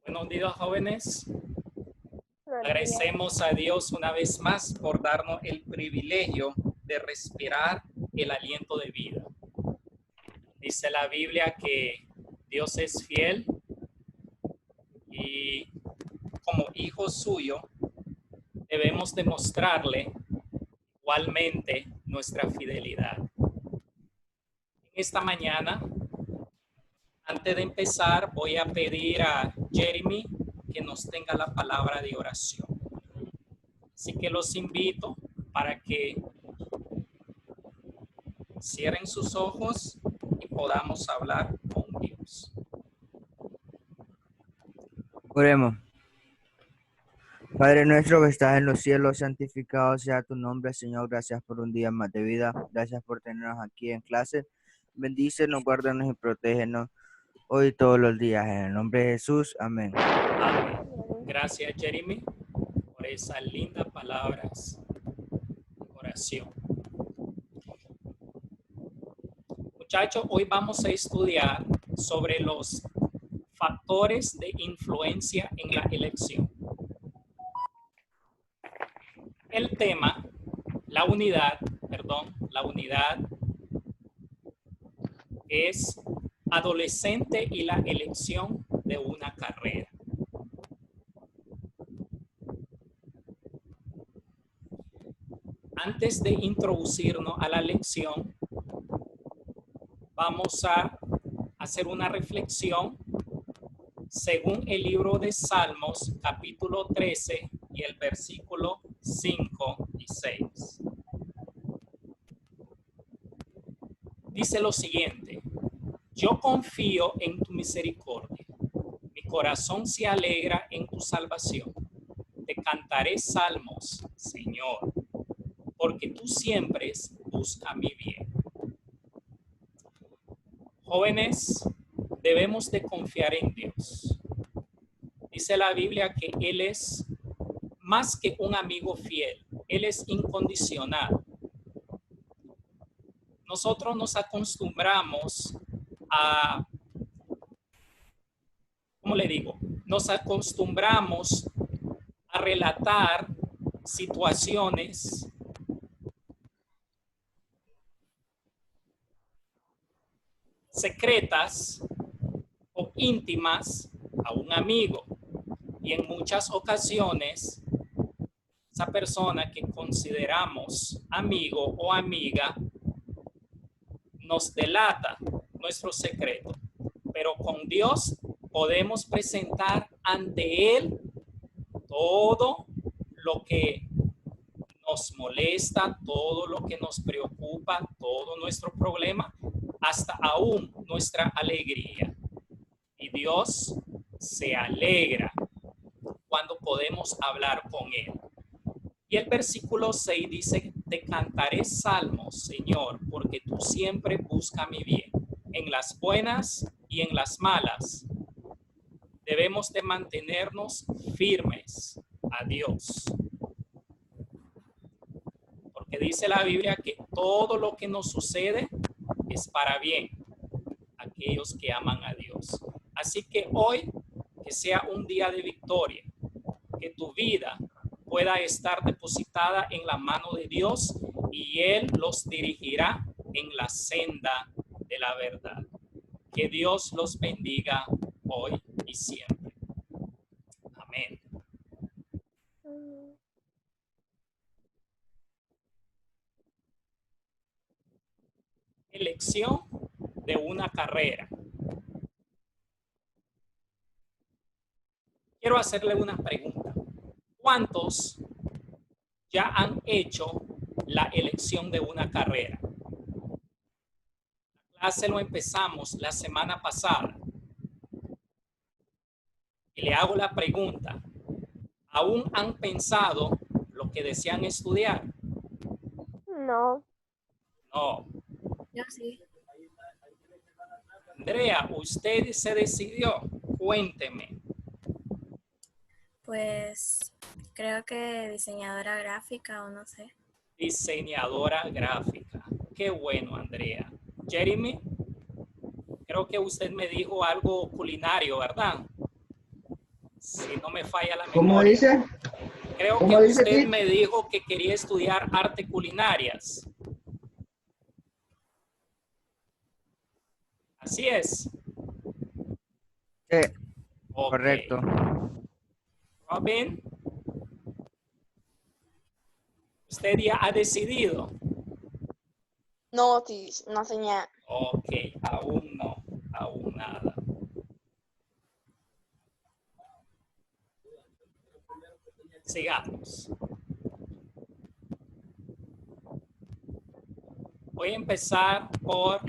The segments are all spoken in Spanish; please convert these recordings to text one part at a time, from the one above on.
Buenos días, jóvenes. Buenos días. Agradecemos a Dios una vez más por darnos el privilegio de respirar el aliento de vida. Dice la Biblia que Dios es fiel y como hijos suyos debemos demostrarle igualmente nuestra fidelidad. En esta mañana, antes de empezar, voy a pedir a Jeremy que nos tenga la palabra de oración. Así que los invito para que cierren sus ojos y podamos hablar con Dios. Oremos. Padre nuestro que estás en los cielos, santificado sea tu nombre, Señor. Gracias por un día más de vida. Gracias por tenernos aquí en clase. Bendícenos, guárdanos y protégenos hoy y todos los días. En el nombre de Jesús. Amén. Amén. Gracias, Jeremy, por esas lindas palabras de oración. Muchachos, hoy vamos a estudiar sobre los factores de influencia en la elección. El tema, la unidad es adolescente y la elección de una carrera. Antes de introducirnos a la lección, vamos a hacer una reflexión según el libro de Salmos, capítulo 13 y el versículo 5 y 6. Dice lo siguiente: yo confío en tu misericordia, mi corazón se alegra en tu salvación. Te cantaré salmos, Señor, porque tú siempre buscas mi bien. Jóvenes, debemos de confiar en Dios. Dice la Biblia que Él es más que un amigo fiel, Él es incondicional. Nosotros nos acostumbramos a, ¿cómo le digo? Nos acostumbramos a relatar situaciones secretas o íntimas a un amigo. Y en muchas ocasiones, esa persona que consideramos amigo o amiga nos delata nuestro secreto. Pero con Dios podemos presentar ante Él todo lo que nos molesta, todo lo que nos preocupa, todo nuestro problema, hasta aún nuestra alegría. Y Dios se alegra cuando podemos hablar con Él. Y el versículo 6 dice: te cantaré salmos, Señor, porque tú siempre buscas mi bien. En las buenas y en las malas debemos de mantenernos firmes a Dios. Porque dice la Biblia que todo lo que nos sucede es para bien, aquellos que aman a Dios. Así que hoy, que sea un día de victoria, que tu vida pueda estar depositada en la mano de Dios y Él los dirigirá en la senda de la verdad. Que Dios los bendiga hoy y siempre. Amén. Elección de una carrera. Quiero hacerle una pregunta. ¿Cuántos ya han hecho la elección de una carrera? La clase lo empezamos la semana pasada. Y le hago la pregunta: ¿aún han pensado lo que desean estudiar? No. No. Yo sí. Andrea, usted se decidió. Cuénteme. Pues creo que diseñadora gráfica o no sé. Diseñadora gráfica. Qué bueno, Andrea. Jeremy. Creo que usted me dijo algo culinario, ¿verdad? Si no me falla la ¿Cómo memoria. dice? Creo ¿Cómo que dice, usted Tito? me dijo que quería estudiar arte culinarias. Así es. Sí, Ok. correcto. Robin, usted ya ha decidido. No, no, señor. Ok, aún no, aún nada. Sigamos. Voy a empezar por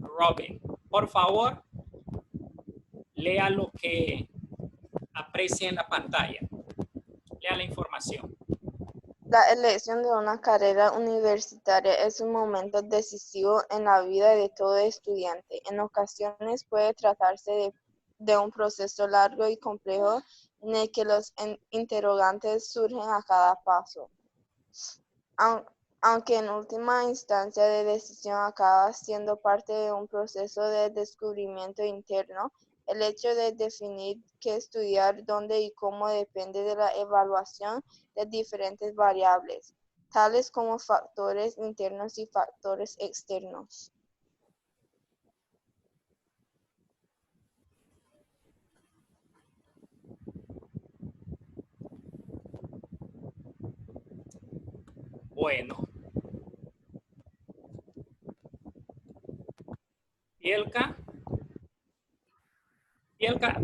Robin. Por favor, lea lo que aprecia en la pantalla. Lea la información. La elección de una carrera universitaria es un momento decisivo en la vida de todo estudiante. En ocasiones puede tratarse de un proceso largo y complejo en el que los interrogantes surgen a cada paso. Aunque en última instancia la decisión acaba siendo parte de un proceso de descubrimiento interno, el hecho de definir qué estudiar, dónde y cómo depende de la evaluación de diferentes variables, tales como factores internos y factores externos. Bueno. Bielka. Bielka,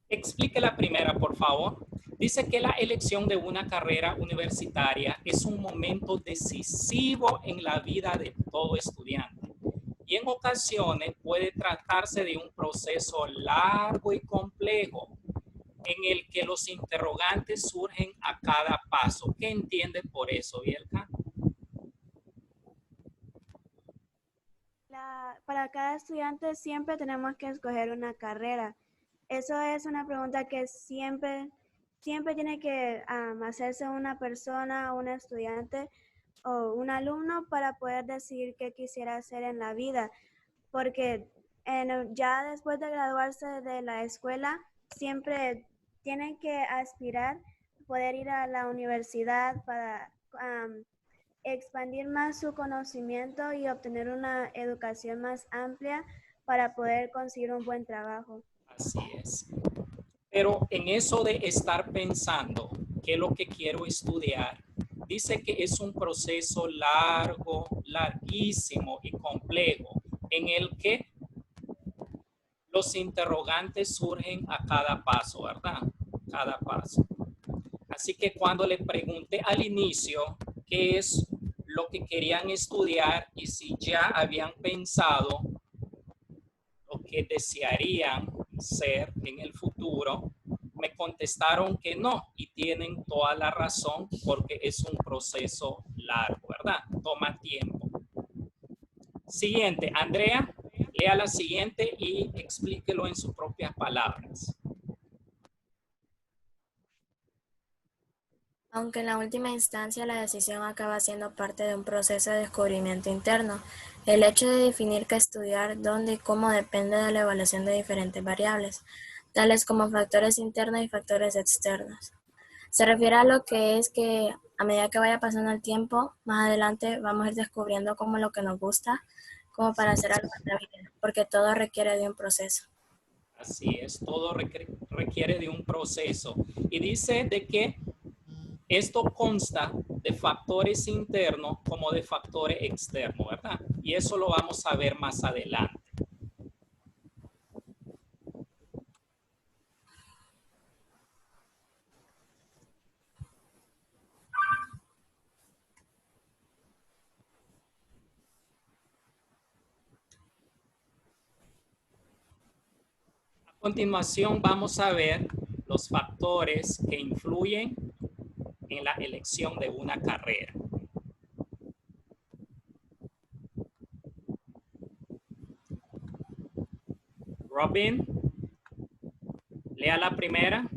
explique la primera, por favor. Dice que la elección de una carrera universitaria es un momento decisivo en la vida de todo estudiante y en ocasiones puede tratarse de un proceso largo y complejo en el que los interrogantes surgen a cada paso. ¿Qué entiende por eso, Bielka? Para cada estudiante siempre tenemos que escoger una carrera. Eso es una pregunta que siempre tiene que hacerse una persona, un estudiante o un alumno para poder decidir qué quisiera hacer en la vida. Porque ya después de graduarse de la escuela, siempre tienen que aspirar poder ir a la universidad para expandir más su conocimiento y obtener una educación más amplia para poder conseguir un buen trabajo. Así es. Pero en eso de estar pensando qué es lo que quiero estudiar, dice que es un proceso largo, larguísimo y complejo en el que los interrogantes surgen a cada paso, ¿verdad? Cada paso. Así que cuando le pregunté al inicio qué es lo que querían estudiar y si ya habían pensado lo que desearían ser en el futuro, me contestaron que no y tienen toda la razón porque es un proceso largo, ¿verdad? Toma tiempo. Siguiente, Andrea, lea la siguiente y explíquelo en sus propias palabras. Aunque en la última instancia la decisión acaba siendo parte de un proceso de descubrimiento interno, el hecho de definir qué estudiar, dónde y cómo depende de la evaluación de diferentes variables, tales como factores internos y factores externos. Se refiere a lo que es que a medida que vaya pasando el tiempo, más adelante vamos a ir descubriendo como lo que nos gusta, como para hacer algo en la vida, porque todo requiere de un proceso. Así es, todo requiere de un proceso. Y dice de que esto consta de factores internos como de factores externos, ¿verdad? Y eso lo vamos a ver más adelante. A continuación vamos a ver los factores que influyen en la elección de una carrera. Robin, lea la primera.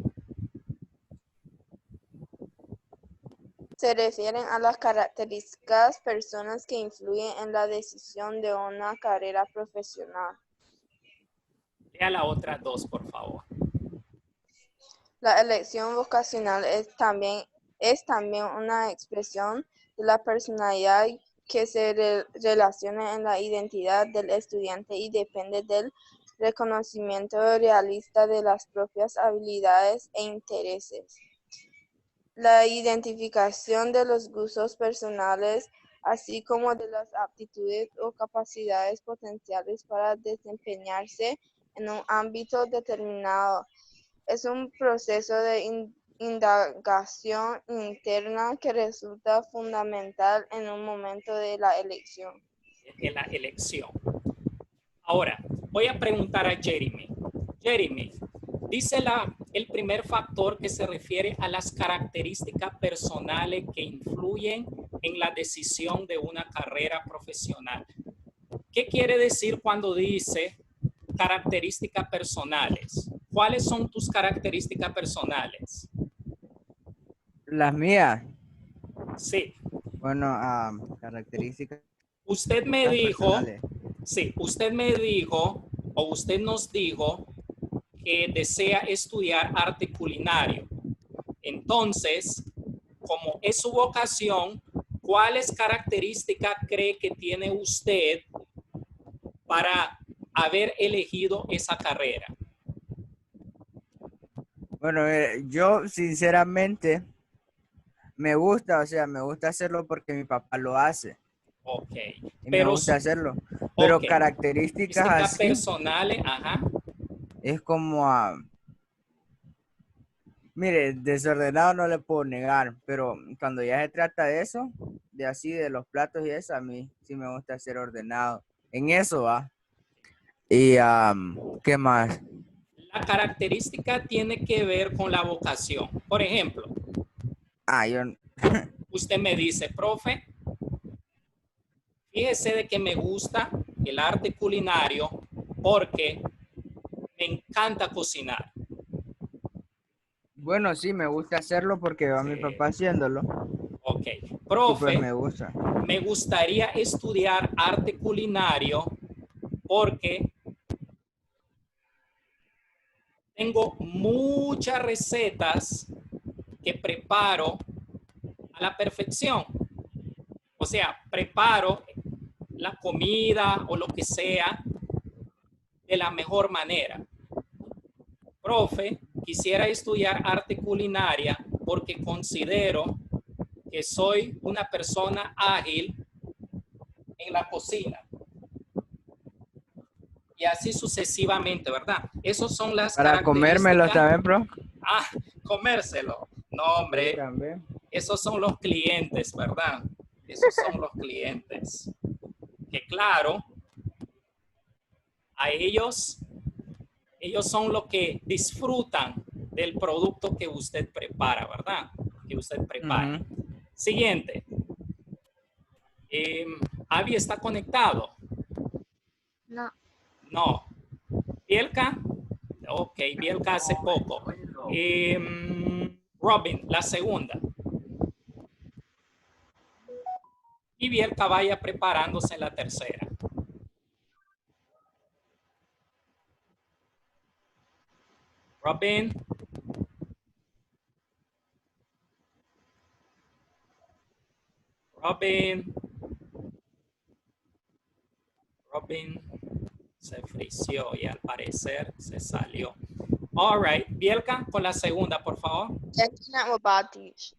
Se refieren a las características personas que influyen en la decisión de una carrera profesional. Lea la otra dos, por favor. La elección vocacional es también una expresión de la personalidad que se relaciona en la identidad del estudiante y depende del reconocimiento realista de las propias habilidades e intereses. La identificación de los gustos personales, así como de las aptitudes o capacidades potenciales para desempeñarse en un ámbito determinado. Es un proceso de indagación interna que resulta fundamental en un momento de la elección. En la elección. Ahora, voy a preguntar a Jeremy. Jeremy, dice el primer factor que se refiere a las características personales que influyen en la decisión de una carrera profesional. ¿Qué quiere decir cuando dice características personales? ¿Cuáles son tus características personales? Las mías, Sí. bueno, características Usted me dijo, personales. sí, usted me dijo, o usted nos dijo que desea estudiar arte culinario. Entonces, como es su vocación, ¿cuáles características cree que tiene usted para haber elegido esa carrera? Bueno, yo sinceramente me gusta, o sea, me gusta hacerlo porque mi papá lo hace Ok, y me pero, gusta hacerlo. Pero ok, características características así personales, ajá, es como mire, desordenado no le puedo negar, pero cuando ya se trata de eso, de así, de los platos y eso, a mí sí me gusta ser ordenado. En eso va. Y, ¿qué más? la característica tiene que ver con la vocación. Por ejemplo, Yo, usted me dice, profe, fíjese de que me gusta el arte culinario porque me encanta cocinar. bueno, sí, me gusta hacerlo porque va mi papá haciéndolo Ok, y pues profe, me gusta. me gustaría estudiar arte culinario porque tengo muchas recetas que preparo a la perfección. O sea, preparo la comida o lo que sea de la mejor manera. Profe, quisiera estudiar arte culinaria porque considero que soy una persona ágil en la cocina. Y así sucesivamente, ¿verdad? Esas son las Para comérmelo características. también, bro. Ah, comérselo. No, Sí, hombre, también. esos son los clientes, ¿verdad? Esos son los clientes. Que claro, a ellos son los que disfrutan del producto que usted prepara, ¿verdad? Que usted prepara. Siguiente. Avi está conectado. No. No. Bielka. Ok, Bielka hace poco. Robin, la segunda. Y Bielka vaya preparándose en la tercera. Robin. Robin. Robin se frició y al parecer se salió. All right. Bielka, con la segunda, por favor. Checking out about these.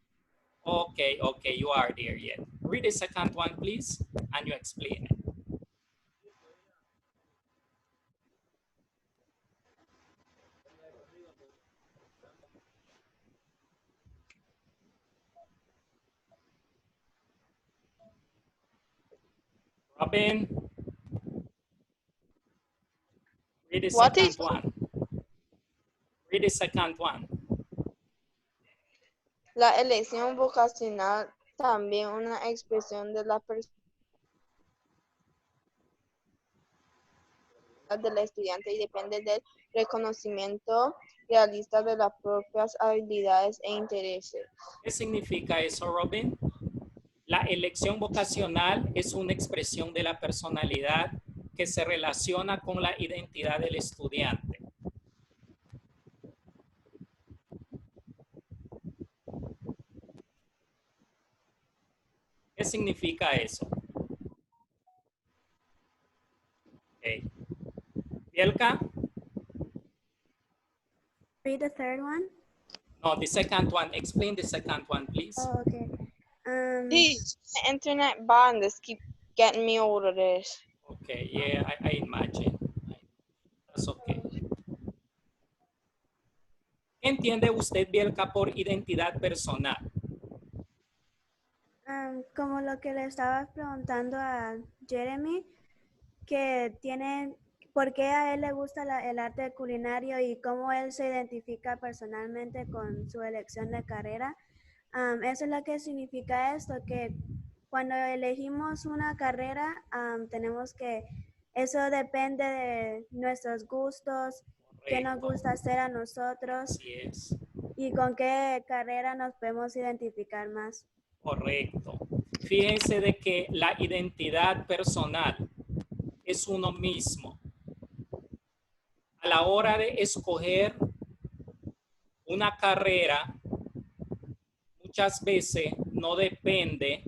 Okay, okay, you are there yet. Read the second one, please, and you explain it. Robin, read the What second is one. Read the second one. la elección vocacional? También una expresión de la del estudiante y depende del reconocimiento realista de las propias habilidades e intereses. ¿Qué significa eso, Robin? La elección vocacional es una expresión de la personalidad que se relaciona con la identidad del estudiante. ¿Qué significa eso? Okay. Bielka? Read the third one. No, the second one. Explain the second one, please. Oh, okay. These internet bonds keep getting me out of this. Okay, yeah, I imagine. That's okay. ¿Qué entiende usted, Bielka, por identidad personal? Como lo que le estabas preguntando a Jeremy, que tiene, por qué a él le gusta el arte culinario y cómo él se identifica personalmente con su elección de carrera. Eso es lo que significa esto, que cuando elegimos una carrera, tenemos que, eso depende de nuestros gustos, qué nos Correcto. gusta hacer a nosotros Así es. y con qué carrera nos podemos identificar más. Correcto. Fíjense de que la identidad personal es uno mismo. A la hora de escoger una carrera, muchas veces no depende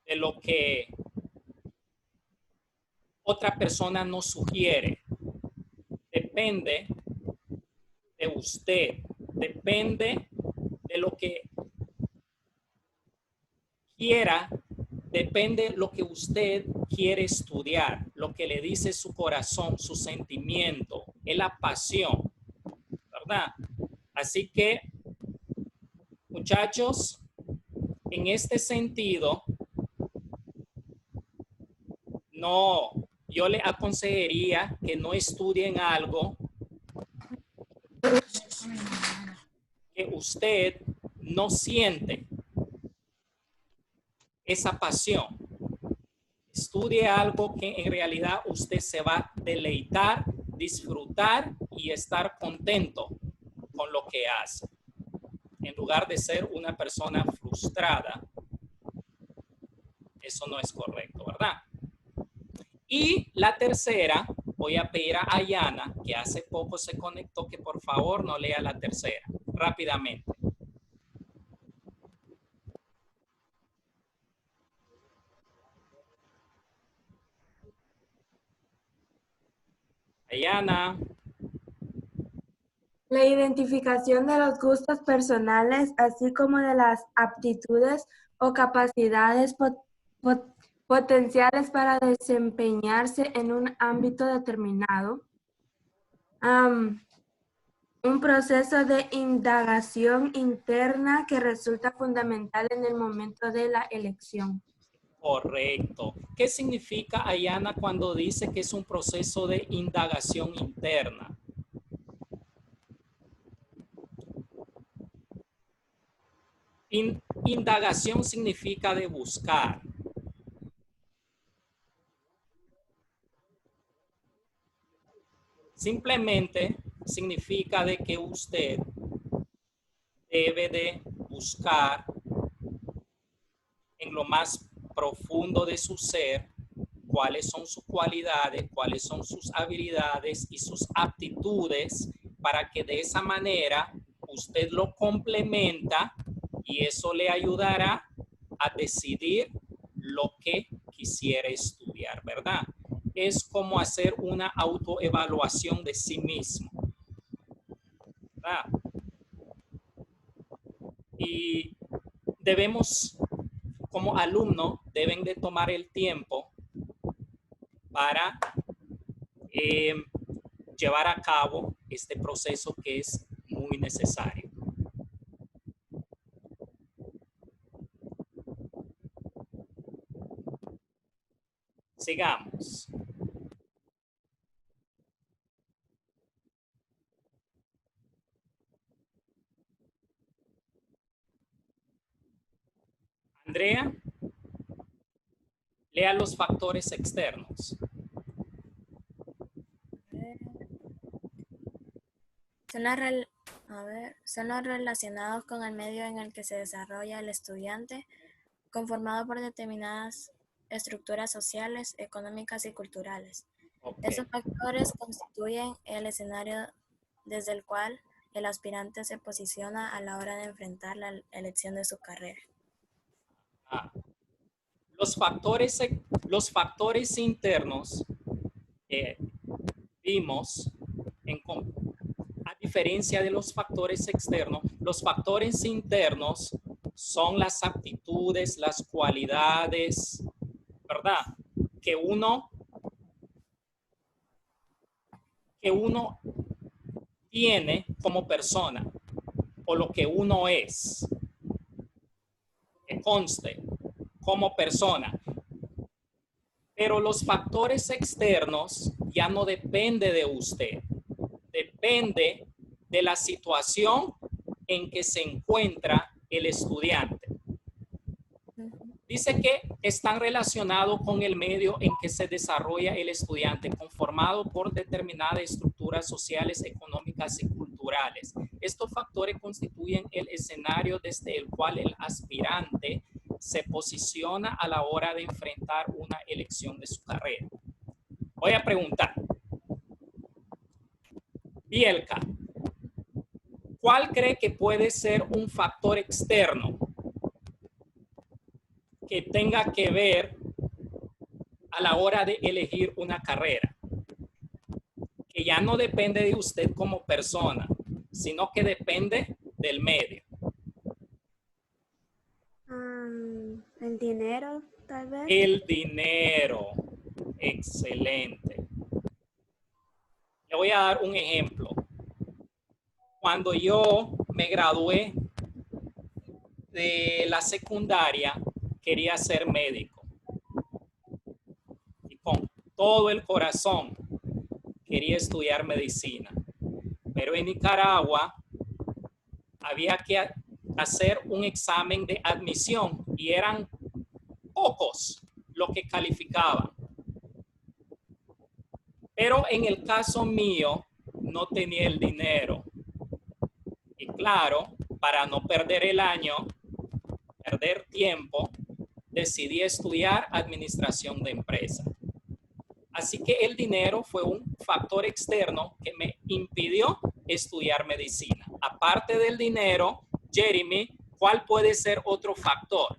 de lo que otra persona nos sugiere. Depende de usted. Depende de lo que quiera. Depende de lo que usted quiere estudiar, lo que le dice su corazón, su sentimiento, es la pasión, ¿verdad? Así que, muchachos, en este sentido, no, yo le aconsejaría que no estudien algo que usted no siente esa pasión. Estudie algo que en realidad usted se va a deleitar, disfrutar y estar contento con lo que hace. En lugar de ser una persona frustrada, eso no es correcto, ¿verdad? Y la tercera, voy a pedir a Ayana, que hace poco se conectó, que por favor no lea la tercera, rápidamente. Ayana. La identificación de los gustos personales, así como de las aptitudes o capacidades potenciales para desempeñarse en un ámbito determinado. Un proceso de indagación interna que resulta fundamental en el momento de la elección. Correcto. ¿Qué significa, Ayana, cuando dice que es un proceso de indagación interna? Indagación significa de buscar. Simplemente significa de que usted debe de buscar en lo más profundo de su ser cuáles son sus cualidades, cuáles son sus habilidades y sus aptitudes para que de esa manera usted lo complementa y eso le ayudará a decidir lo que quisiera estudiar, ¿verdad? Es como hacer una autoevaluación de sí mismo, ¿verdad? Y debemos, como alumnos, deben de tomar el tiempo para llevar a cabo este proceso que es muy necesario. Sigamos. Andrea, lea los factores externos. Son los relacionados con el medio en el que se desarrolla el estudiante, conformado por determinadas estructuras sociales, económicas y culturales. Ok. Esos factores constituyen el escenario desde el cual el aspirante se posiciona a la hora de enfrentar la elección de su carrera. Ah. Los factores internos vimos, a diferencia de los factores externos, los factores internos son las aptitudes, las cualidades, ¿verdad? Que uno tiene como persona, o lo que uno es, que conste como persona. Pero los factores externos ya no dependen de usted, depende de la situación en que se encuentra el estudiante. Dice que están relacionados con el medio en que se desarrolla el estudiante, conformado por determinadas estructuras sociales, económicas y culturales. Estos factores constituyen el escenario desde el cual el aspirante se posiciona a la hora de enfrentar una elección de su carrera. Voy a preguntar. Bielka, ¿cuál cree que puede ser un factor externo que tenga que ver a la hora de elegir una carrera? Que ya no depende de usted como persona, sino que depende del medio. El dinero, tal vez. El dinero. Excelente. Le voy a dar un ejemplo. Cuando yo me gradué de la secundaria, quería ser médico. Y con todo el corazón quería estudiar medicina. Pero en Nicaragua había que hacer un examen de admisión y eran pocos los que calificaban. Pero en el caso mío no tenía el dinero. Y claro, para no perder el año, perder tiempo, decidí estudiar administración de empresas. Así que el dinero fue un factor externo que me impidió estudiar medicina. Aparte del dinero, Jeremy, ¿cuál puede ser otro factor?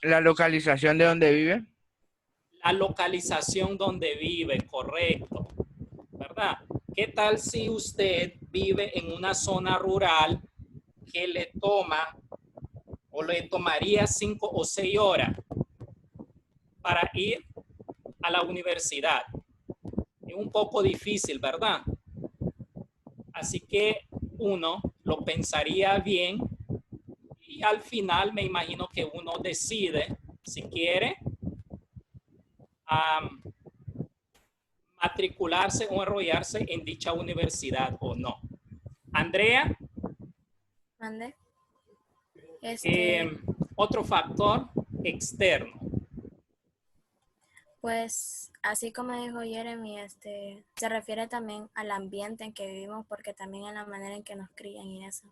La localización de donde vive. La localización donde vive, correcto, ¿verdad? ¿Qué tal si usted vive en una zona rural que le toma o le tomaría 5 o 6 horas para ir a la universidad? Es un poco difícil, ¿verdad? Así que uno lo pensaría bien y al final me imagino que uno decide si quiere matricularse o enrollarse en dicha universidad o no. Andrea. ¿Mande? Otro factor externo. Pues así como dijo Jeremy, se refiere también al ambiente en que vivimos, porque también en la manera en que nos crían y eso.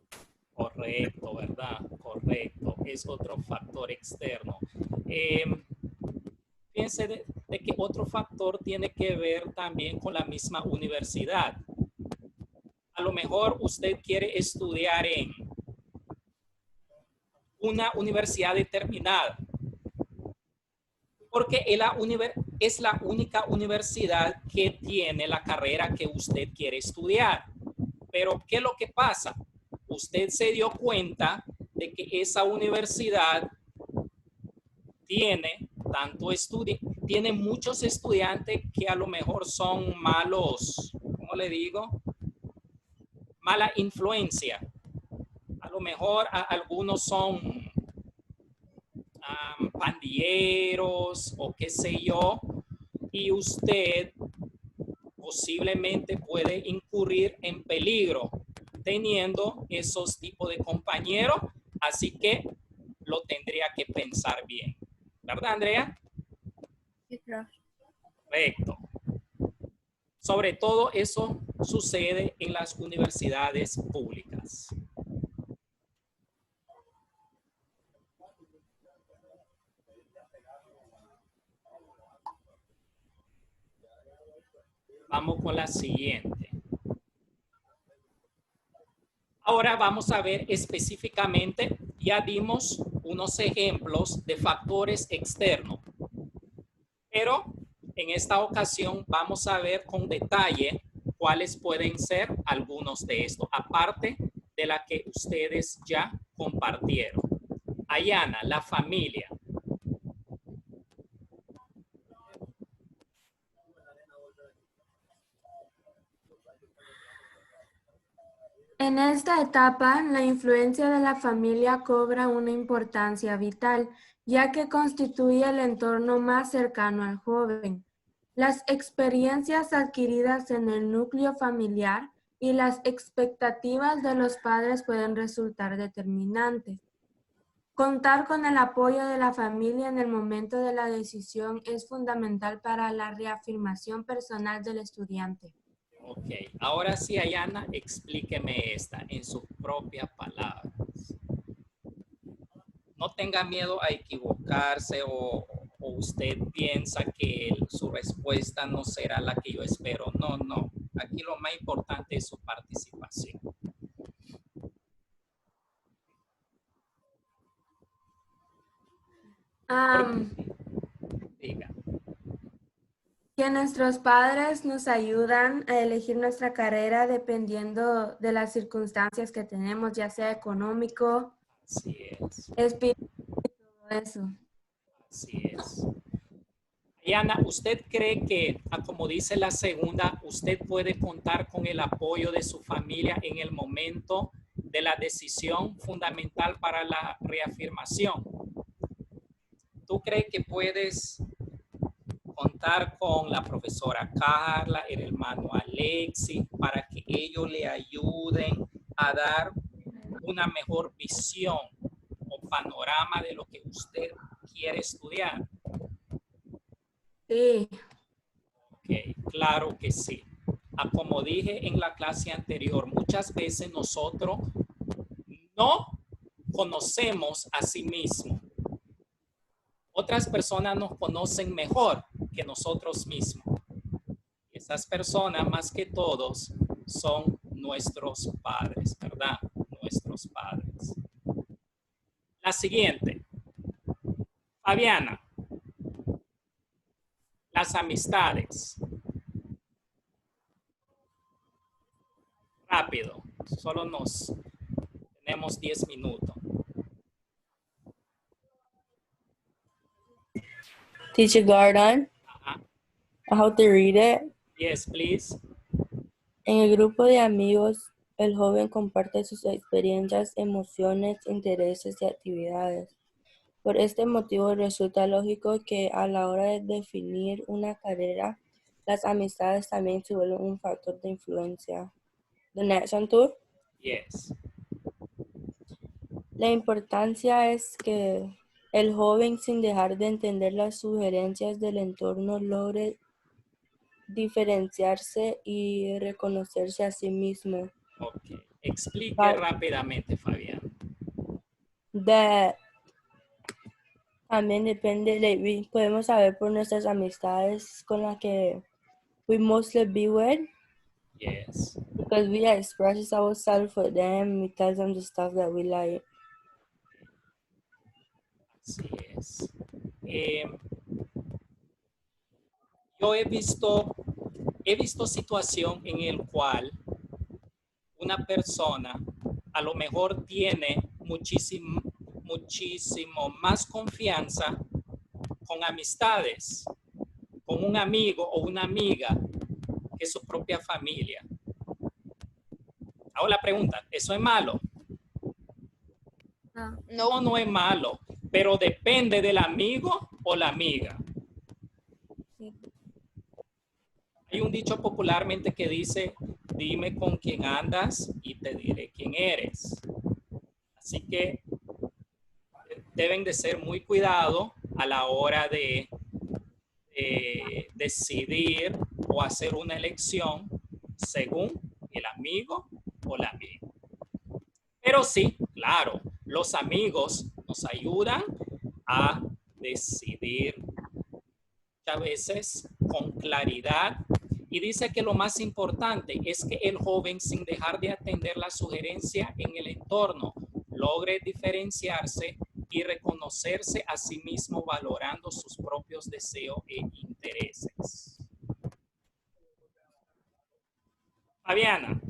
Correcto, ¿verdad? Correcto. Es otro factor externo. Fíjense de que otro factor tiene que ver también con la misma universidad. A lo mejor usted quiere estudiar en una universidad determinada, porque es la única universidad que tiene la carrera que usted quiere estudiar. Pero ¿qué es lo que pasa? Usted se dio cuenta de que esa universidad tiene muchos estudiantes que a lo mejor son malos, ¿cómo le digo? Mala influencia. A lo mejor algunos son pandilleros o qué sé yo, y usted posiblemente puede incurrir en peligro teniendo esos tipos de compañeros, así que lo tendría que pensar bien. ¿Verdad, Andrea? Sí, profe. Correcto. Sobre todo eso sucede en las universidades públicas. Vamos con la siguiente. Ahora vamos a ver específicamente, ya dimos unos ejemplos de factores externos, pero en esta ocasión vamos a ver con detalle cuáles pueden ser algunos de estos, aparte de la que ustedes ya compartieron. Ayana, la familia. En esta etapa, la influencia de la familia cobra una importancia vital, ya que constituye el entorno más cercano al joven. Las experiencias adquiridas en el núcleo familiar y las expectativas de los padres pueden resultar determinantes. Contar con el apoyo de la familia en el momento de la decisión es fundamental para la reafirmación personal del estudiante. Ok, ahora sí, Ayana, explíqueme esta en sus propias palabras. No tenga miedo a equivocarse o usted piensa que su respuesta no será la que yo espero. No, no. Aquí lo más importante es su participación. Diga. Que nuestros padres nos ayudan a elegir nuestra carrera dependiendo de las circunstancias que tenemos, ya sea económico, Así es. espiritual y todo eso. Así es. Ayana, ¿usted cree que, como dice la segunda, usted puede contar con el apoyo de su familia en el momento de la decisión fundamental para la reafirmación? ¿Tú crees que puedes contar con la profesora Carla, el hermano Alexis, para que ellos le ayuden a dar una mejor visión o panorama de lo que usted quiere estudiar? Sí. Ok, claro que sí. Como dije en la clase anterior, muchas veces nosotros no conocemos a sí mismos. Otras personas nos conocen mejor que nosotros mismos. Esas personas, más que todos, son nuestros padres, ¿verdad? Nuestros padres. La siguiente. Fabiana. Las amistades. Rápido. Solo tenemos 10 minutos. Teacher Gordon, I have to read it. Yes, please. En el grupo de amigos, el joven comparte sus experiencias, emociones, intereses y actividades. Por este motivo resulta lógico que a la hora de definir una carrera, las amistades también se vuelven un factor de influencia. The next one too. Yes. La importancia es que el joven, sin dejar de entender las sugerencias del entorno, logre diferenciarse y reconocerse a sí mismo. Ok. Explique rápidamente, Fabián. También depende, podemos saber por nuestras amistades con las que we mostly be with. Yes. Because we express ourselves with them, we tell them the stuff that we like. Así es. Yo he visto situación en el cual una persona a lo mejor tiene muchísimo más confianza con amistades, con un amigo o una amiga que su propia familia. Ahora la pregunta, ¿eso es malo? No, no es malo, pero depende del amigo o la amiga. Hay un dicho popularmente que dice, dime con quién andas y te diré quién eres. Así que deben de ser muy cuidadosos a la hora de decidir o hacer una elección según el amigo o la amiga. Pero sí, claro, los amigos nos ayudan a decidir muchas veces con claridad. Y dice que lo más importante es que el joven, sin dejar de atender la sugerencia en el entorno, logre diferenciarse y reconocerse a sí mismo valorando sus propios deseos e intereses. Fabiana,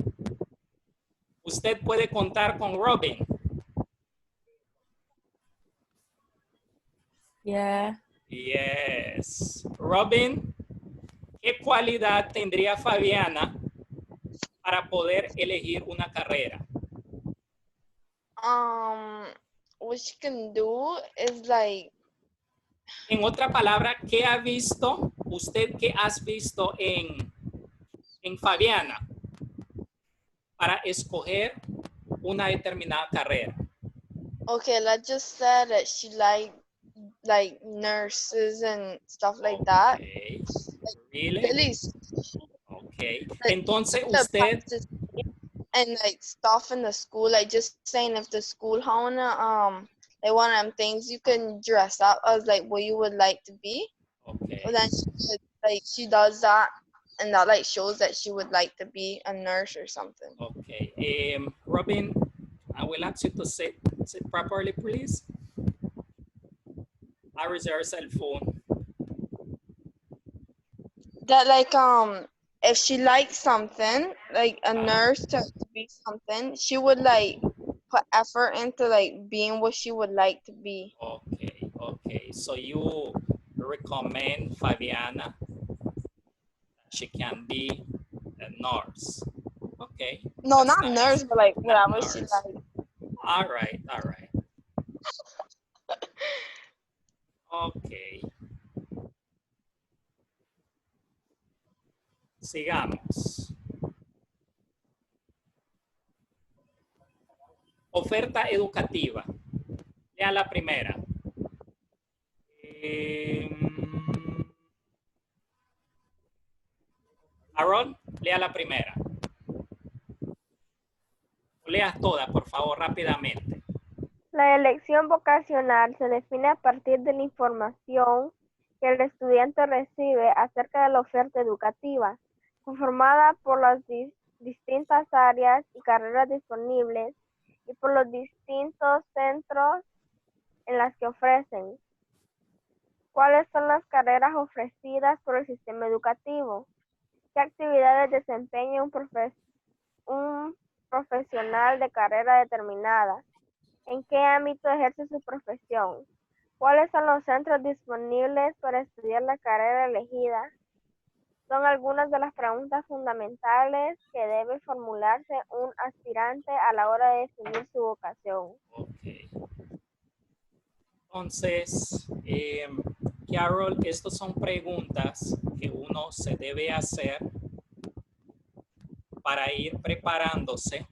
usted puede contar con Robin. Yeah. Yes. Robin, ¿qué cualidad tendría Fabiana para poder elegir una carrera? What she can do is like, En otra palabra, ¿qué ha visto usted, qué has visto en Fabiana para escoger una determinada carrera? okay, let's just say that she like nurses and stuff like that. Okay. Really? At least Okay. Like, Entonces the usted, practice and like stuff in the school, like just saying if the school wanna like one of them things you can dress up as like what you would like to be. okay. But then she does that, and that like shows that she would like to be a nurse or something. Okay. Robin, I will ask you to sit properly, please. How is your cell phone? That like if she likes something, like a nurse to be something, she would like put effort into like being what she would like to be. Okay, okay. So you recommend Fabiana that she can be a nurse. Okay. No, that's not nice. nurse, but like Not whatever she nurse. like. All right, all right. Okay. Sigamos. Oferta educativa. Lea la primera. Aaron, lea la primera. Leas todas, por favor, rápidamente. La elección vocacional se define a partir de la información que el estudiante recibe acerca de la oferta educativa, conformada por las distintas áreas y carreras disponibles y por los distintos centros en las que ofrecen. ¿Cuáles son las carreras ofrecidas por el sistema educativo? ¿Qué actividades desempeña un profesional de carrera determinada? ¿En qué ámbito ejerce su profesión? ¿Cuáles son los centros disponibles para estudiar la carrera elegida? Son algunas de las preguntas fundamentales que debe formularse un aspirante a la hora de definir su vocación. Okay. Entonces, Carol, estas son preguntas que uno se debe hacer para ir preparándose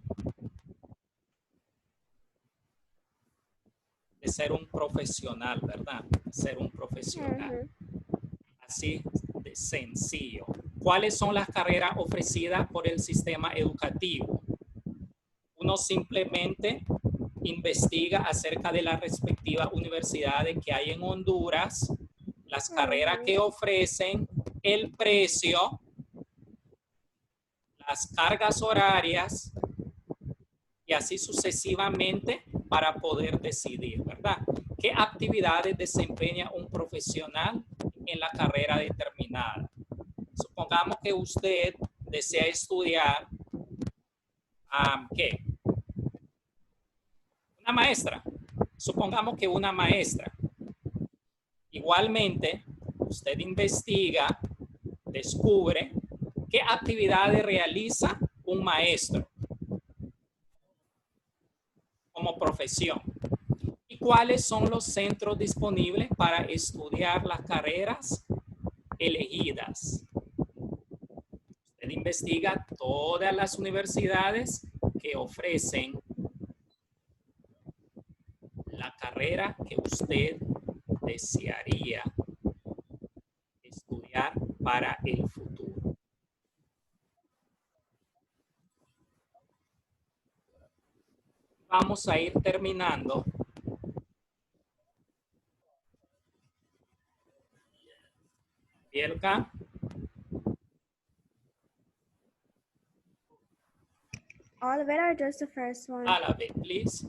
de ser un profesional, ¿verdad? Ser un profesional. Así de sencillo. ¿Cuáles son las carreras ofrecidas por el sistema educativo? Uno simplemente investiga acerca de las respectivas universidades que hay en Honduras, las carreras que ofrecen, el precio, las cargas horarias y así sucesivamente para poder decidir, ¿verdad? ¿Qué actividades desempeña un profesional en la carrera determinada? Supongamos que usted desea estudiar, ¿qué? Una maestra. Supongamos que una maestra. Igualmente, usted investiga, descubre qué actividades realiza un maestro como profesión y cuáles son los centros disponibles para estudiar las carreras elegidas. Usted investiga todas las universidades que ofrecen la carrera que usted desearía estudiar para el futuro. vamos a ir terminando. Bielka. All of it or just the first one? All of it, please.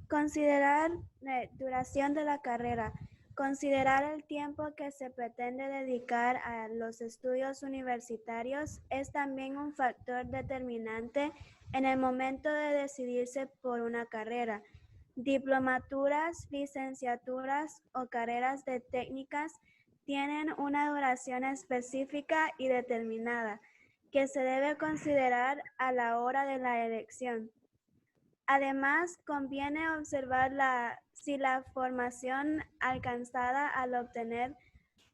Considerar la duración de la carrera. Considerar el tiempo que se pretende dedicar a los estudios universitarios es también un factor determinante en el momento de decidirse por una carrera. Diplomaturas, licenciaturas o carreras de técnicas tienen una duración específica y determinada que se debe considerar a la hora de la elección. Además, conviene observar si la formación alcanzada al obtener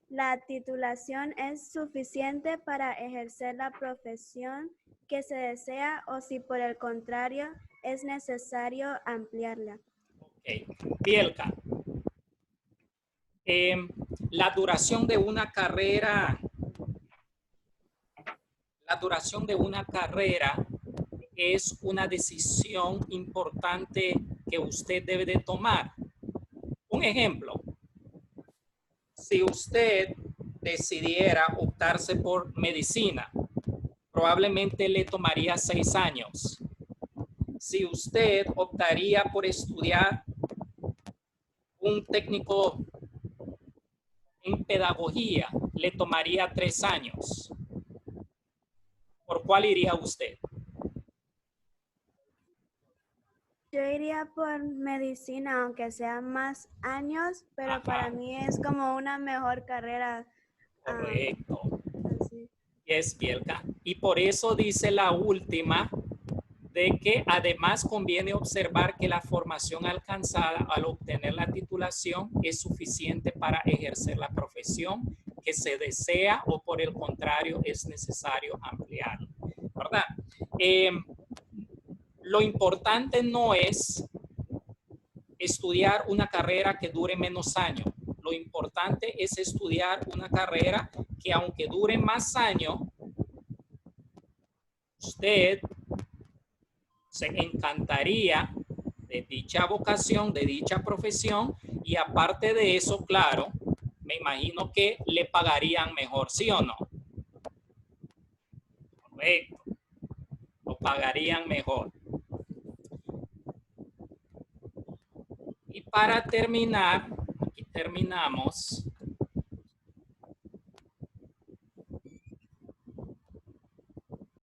la titulación es suficiente para ejercer la profesión que se desea o si por el contrario es necesario ampliarla. Okay. Bielka. La duración de una carrera es una decisión importante que usted debe de tomar. Un ejemplo, si usted decidiera optarse por medicina, probablemente le tomaría 6 años. Si usted optaría por estudiar un técnico en pedagogía, le tomaría 3 años. ¿Por cuál iría usted? Yo iría por medicina, aunque sea más años, pero para mí es como una mejor carrera. Correcto. Así. Es Bielka. Y por eso dice la última, de que además conviene observar que la formación alcanzada al obtener la titulación es suficiente para ejercer la profesión que se desea o por el contrario es necesario ampliar, ¿verdad? Lo importante no es estudiar una carrera que dure menos años. Lo importante es estudiar una carrera que aunque dure más años, usted se encantaría de dicha vocación, de dicha profesión, y aparte de eso, claro, me imagino que le pagarían mejor, ¿sí o no? Correcto. Lo pagarían mejor. Y para terminar, aquí terminamos.